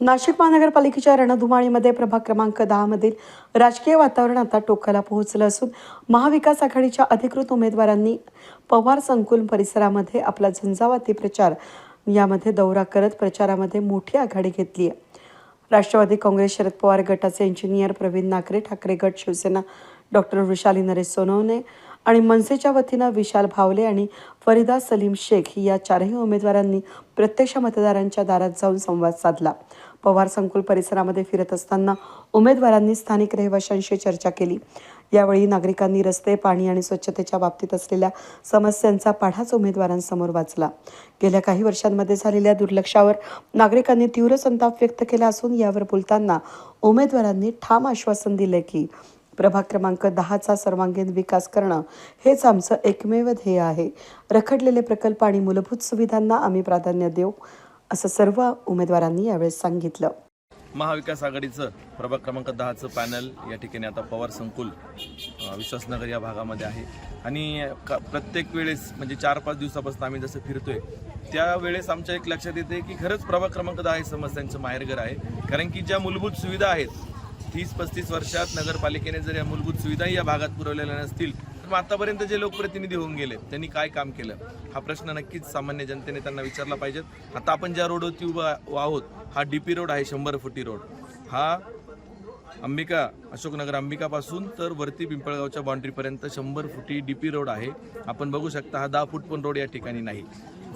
नाशिक महानगरपालिकेच्या रणधुमाळीमध्ये प्रभाग क्रमांक 10 मधील राजकीय वातावरण आता टोकाला पोहोचलं असून महाविकास आघाडीच्या अधिकृत उमेदवारांनी पवार संकुल परिसरामध्ये आपला झंझावाती प्रचार यामध्ये दौरा करत प्रचारामध्ये मोठी आघाडी घेतली आहे। राष्ट्रवादी काँग्रेस शरद पवार गटाचे इंजिनियर प्रवीण नाकरे, ठाकरे गट शिवसेना डॉक्टर वृषाली नरेश सोनवणे आणि मनसेच्या वतीनं विशाल भावले आणि फरीदा सलीम शेख या चारही उमेदवारांनी प्रत्यक्ष मतदारांच्या दारात जाऊन संवाद साधला। पवार संकुल परिसरामध्ये फिरत असताना उमेदवारांनी स्थानिक रहिवाशांशी चर्चा केली। यावेळी नागरिकांनी रस्ते, पाणी आणि स्वच्छतेच्या बाबतीत असलेल्या समस्यांचा पाढाच उमेदवारांसमोर वाचला। गेल्या काही वर्षांमध्ये झालेल्या दुर्लक्षावर नागरिकांनी तीव्र संताप व्यक्त केला असून यावर बोलताना उमेदवारांनी ठाम आश्वासन दिले की प्रभाग क्रमांक 10चा सर्वांगीण विकास करणं हेच आमचं एकमेव ध्येय आहे। रखडलेले प्रकल्प आणि मूलभूत सुविधांना आम्ही प्राधान्य देऊ असं सर्व उमेदवारांनी यावेळी सांगितलं। महाविकास आघाडीचं प्रभाग क्रमांक 10चं पॅनल या ठिकाणी आता पवार संकुल विश्वासनगर या भागामध्ये आहे आणि प्रत्येक वेळेस म्हणजे 4-5 दिवसापासून आम्ही जसं फिरतोय त्यावेळेस आमच्या एक लक्षात येते की खरंच प्रभाग क्रमांक 10 हे समस्यांचं माहेरघर आहे। कारण की ज्या मूलभूत सुविधा आहेत 30-35 वर्षात नगरपालिकेने जर या मूलभूत सुविधाही या भागात पुरवलेल्या नसतील तर मग आतापर्यंत जे लोकप्रतिनिधी होऊन गेले त्यांनी काय काम केलं हा प्रश्न नक्कीच सामान्य जनतेने त्यांना विचारला पाहिजे। आता आपण ज्या रोडवरती उभं आहोत हा DP रोड आहे, 100 फुटी रोड। हा अंबिका अशोकनगर अंबिकापासून तर वरती पिंपळगावच्या बाउंड्रीपर्यंत 100 फुटी DP रोड आहे। आपण बघू शकता हा 10 फूट पण रोड या ठिकाणी नाही।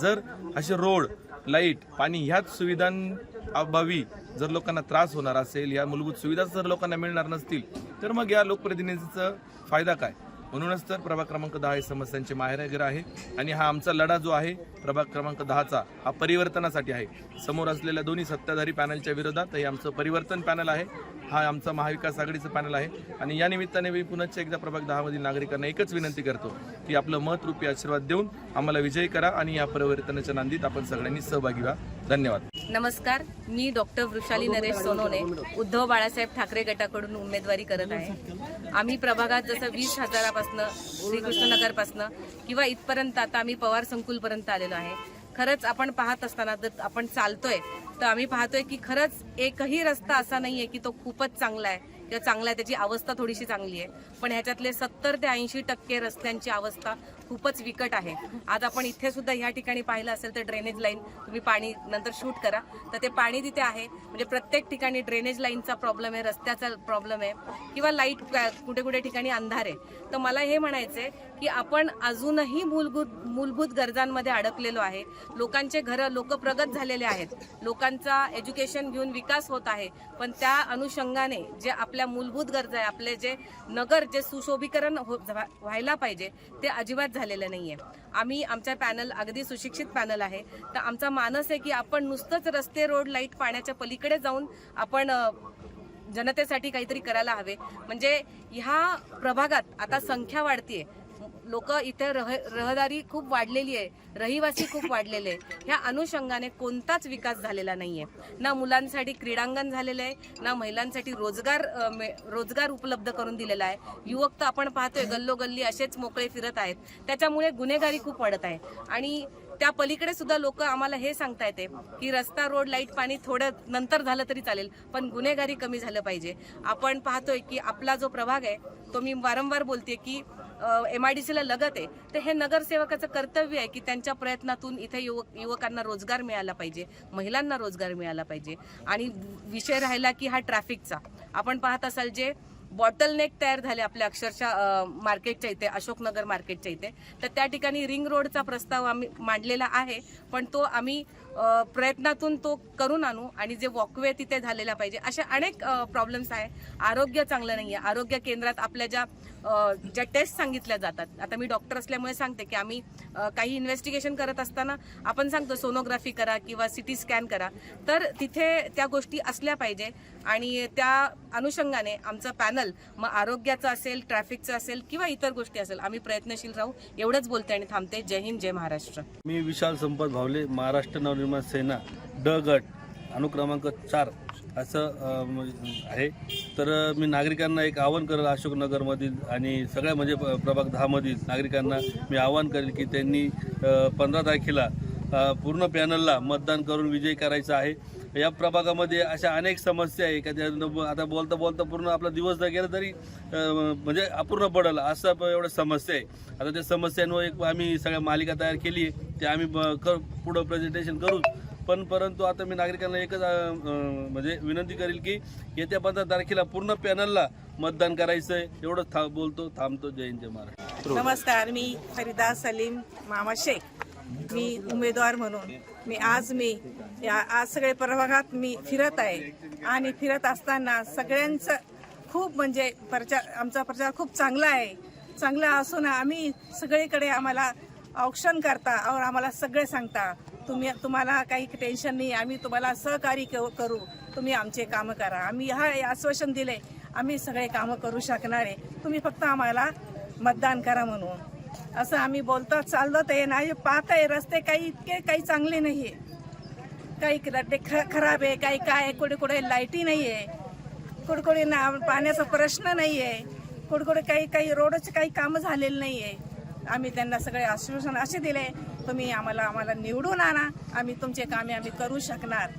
जर असे रोड, लाईट, पाणी ह्याच सुविधांअभावी जर लोकांना त्रास होणार असेल, या मूलभूत सुविधा जर लोकांना मिळणार नसतील तर मग या लोकप्रतिनिधीचा फायदा काय? म्हणूनच तर प्रभाग क्रमांक 10 हे समस्यांचे माहेरघर आहे आणि हा आमचा लढा जो आहे प्रभाग क्रमांक 10चा हा परिवर्तनासाठी आहे। समोर असलेल्या दोन्ही सत्ताधारी पॅनलच्या विरोधात हे आमचं परिवर्तन पॅनल आहे, हा आमचा महाविकास आघाडीचं पॅनल आहे। आणि या निमित्ताने मी पुन्हा एकदा प्रभाग 10 मधील नागरिकांना एकच विनंती करतो की आपलं मत रूपी आशीर्वाद देऊन आम्हाला विजयी करा आणि या परिवर्तनाच्या नांदीत आपण सगळ्यांनी सहभागी व्हा। धन्यवाद। नमस्कार, मी डॉक्टर वृषाली नरेश सोनवणे उद्धव बाळासाहेब ठाकरे गटाकडून उमेदवारी करत आहे। आम्ही प्रभागात जसं 20,000पासून श्रीकृष्णनगरपासून किंवा इथपर्यंत आता आम्ही पवार संकुलपर्यंत आलेलो आहे। खरंच आपण पाहत असताना जर आपण चालतोय तर आम्ही पाहतोय की खरंच एकही रस्ता असा नाहीये की तो खूपच चांगला आहे किंवा चांगला आहे, त्याची अवस्था थोडीशी चांगली आहे, पण ह्याच्यातले 70 ते 80% रस्त्यांची अवस्था खूपच विकट आहे। आज आपण इथे सुद्धा ह्या ठिकाणी पाहिलं असेल तर ड्रेनेज लाईन तुम्ही पाणी नंतर शूट करा तर ते पाणी तिथे आहे। म्हणजे प्रत्येक ठिकाणी ड्रेनेज लाईनचा प्रॉब्लेम आहे, रस्त्याचा प्रॉब्लेम आहे किंवा लाईट कुठे कुठे ठिकाणी अंधार आहे। तर मला हे म्हणायचंय की आपण अजूनही मूलभूत गरजांमध्ये अडकलेलो आहे। लोकांचे घरं, लोक प्रगत झालेले आहेत, लोकांचा एज्युकेशन घेऊन विकास होत आहे, पण त्या अनुषंगाने जे आपल्या मूलभूत गरजा आहे, आपले जे नगर जे सुशोभीकरण व्हायला पाहिजे ते अजिबात झालेलं नाहीये। आम्ही आमचा पॅनल अगदी सुशिक्षित पॅनल आहे, तर आमचा मानस आहे की आपण नुसतंच रस्ते, रोड, लाईट, पाण्याच्या पलीकडे जाऊन आपण जनतेसाठी काहीतरी करायला हवे। म्हणजे ह्या प्रभागात आता संख्या वाढतीये, लोक इथे रहदारी खूप वाढलेली आहे, रहिवासी खूप वाढलेले आहे। ह्या अनुषंगाने कोणताच विकास झालेला नाहीये। ना मुलांसाठी क्रीडांगण झालेलं आहे, ना महिलांसाठी रोजगार उपलब्ध करून दिलेला आहे। युवक तर आपण पाहतोय गल्लोगल्ली असेच मोकळे फिरत आहेत, त्याच्यामुळे गुन्हेगारी खूप वाढत आहे। आणि त्या पलीकडे सुद्धा लोक आम्हाला हे सांगता येते की रस्ता, रोड, लाईट, पाणी थोडं नंतर झालं तरी चालेल, पण गुन्हेगारी कमी झालं पाहिजे। आपण पाहतोय की आपला जो प्रभाग आहे तो मी वारंवार बोलते की MIDCला लगत आहे, तर हे नगरसेवकाचं कर्तव्य आहे की त्यांच्या प्रयत्नातून इथे युवकांना रोजगार मिळाला पाहिजे, महिलांना रोजगार मिळाला पाहिजे। आणि विषय राहिला की हा ट्रॅफिकचा, आपण पाहत असाल जे बॉटलनेक तयार झाले आपल्या अक्षरशः मार्केटच्या इथे, अशोकनगर मार्केटच्या इथे, तर त्या ठिकाणी रिंग रोडचा प्रस्ताव आम्ही मांडलेला आहे, पण तो आम्ही प्रयत्नातून तो करून आणू आणि जे वॉकवे तिथे झालेला पाहिजे। असे अनेक प्रॉब्लेम्स आहे। आरोग्य चांगलं नाही आहे। आरोग्य केंद्रात आपल्या ज्या टेस्ट सांगितल्या जातात, आता मी डॉक्टर असल्यामुळे सांगते की आम्ही काही इन्व्हेस्टिगेशन करत असताना आपण सांगतो सोनोग्राफी करा किंवा CT स्कॅन करा, तर तिथे त्या गोष्टी असल्या पाहिजे। आणि त्या अनुषंगाने आमचा पॅनल मग आरोग्याचा असेल, ट्रॅफिकचा असेल किंवा इतर गोष्टी असेल, आम्ही प्रयत्नशील राहू एवढंच बोलते आणि थांबते। जय हिंद, जय महाराष्ट्र। मी विशाल संपत भावले, महाराष्ट्र नवनिर्माण सेना ड गट अनुक्रमांक 4 असं आहे। तर मी नागरिकांना एक आवाहन करेल, अशोकनगरमधील आणि सगळ्या म्हणजे प्रभाग 10 मधील नागरिकांना मी आवाहन करेल की त्यांनी 15 तारखेला पूर्ण पॅनलला मतदान करून विजयी करायचं आहे। या प्रभागामध्ये अशा अनेक समस्या आहे का त्या आता बोलता बोलता पूर्ण आपला दिवस जर गेला तरी म्हणजे अपूर्ण पडेल असं एवढ्या समस्या आहे. आता त्या समस्यांवर एक आम्ही सगळ्या मालिका तयार केली आहे, ते आम्ही पुढं प्रेझेंटेशन करू. परंतु आता मी नागरिकांना एकच म्हणजे विनंती करेल की येत्या 15 तारखेला पूर्ण पॅनलला मतदान करायचं आहे. एवढंच बोलतो, थांबतो. जय हिंद, जय महाराष्ट्र. नमस्कार, मी फरीदा सलीम मामा शेख. मी उमेदवार म्हणून आज सगळे प्रभागात मी फिरत आहे आणि फिरत असताना सगळ्यांचं खूप म्हणजे आमचा प्रचार खूप चांगला आहे. चांगला असून आम्ही सगळीकडे आम्हाला औक्षण करता और आम्हाला सगळे सांगता तुम्हाला काही टेन्शन नाही, आम्ही तुम्हाला सहकार्य करू, तुम्ही आमचे कामं करा. आम्ही आश्वासन दिले, आम्ही सगळे कामं करू शकणार आहे, तुम्ही फक्त आम्हाला मतदान करा म्हणून असं आम्ही बोलतो. चाललो ते नाही पाहत आहे रस्ते काही चांगले नाही आहे, काही रस्ते खराब आहे, काही काय कुठे कुठे लाईटी नाही आहे, कुठे कुठे पाण्याचा प्रश्न नाही आहे, कुठे कुठे काही रोडचे काही कामं झालेले नाही आहे. आम्ही त्यांना सगळे आश्वासन असे दिले, तुम्ही आम्हाला निवडून आणा, आम्ही तुमचे कामे आम्ही करू शकणार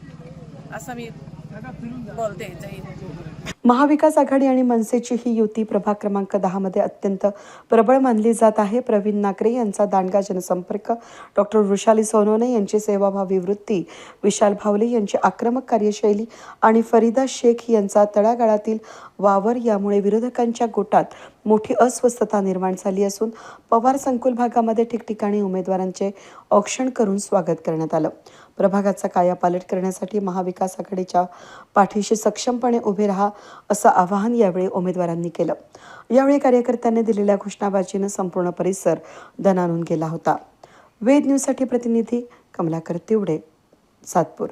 असं मी बोलते. जय हिंद. महाविकास आघाडी आणि मनसेची ही युती प्रभाग क्रमांक 10 मध्ये अत्यंत प्रबळ मानली जात आहे. प्रवीण नागरे यांचा दांडगा जनसंपर्क, डॉक्टर वृषाली सोनवणे यांची सेवाभावी वृत्ती, विशाल भावले यांची आक्रमक कार्यशैली आणि फरीदा शेख यांचा तळागाळातील वावर यामुळे विरोधकांच्या गोटात मोठी अस्वस्थता निर्माण झाली असून पवार संकुल भागामध्ये ठिकठिकाणी उमेदवारांचे औक्षण करून स्वागत करण्यात आलं. प्रभागाचा कायापालट करण्यासाठी महाविकास आघाडीच्या पाठीशी सक्षमपणे उभे राहा असं आवाहन यावेळी उमेदवारांनी केलं. यावेळी कार्यकर्त्यांनी दिलेल्या घोषणाबाजीनं संपूर्ण परिसर दणाणून गेला होता. वेद न्यूजसाठी प्रतिनिधी कमलाकर तिवडे, सातपूर.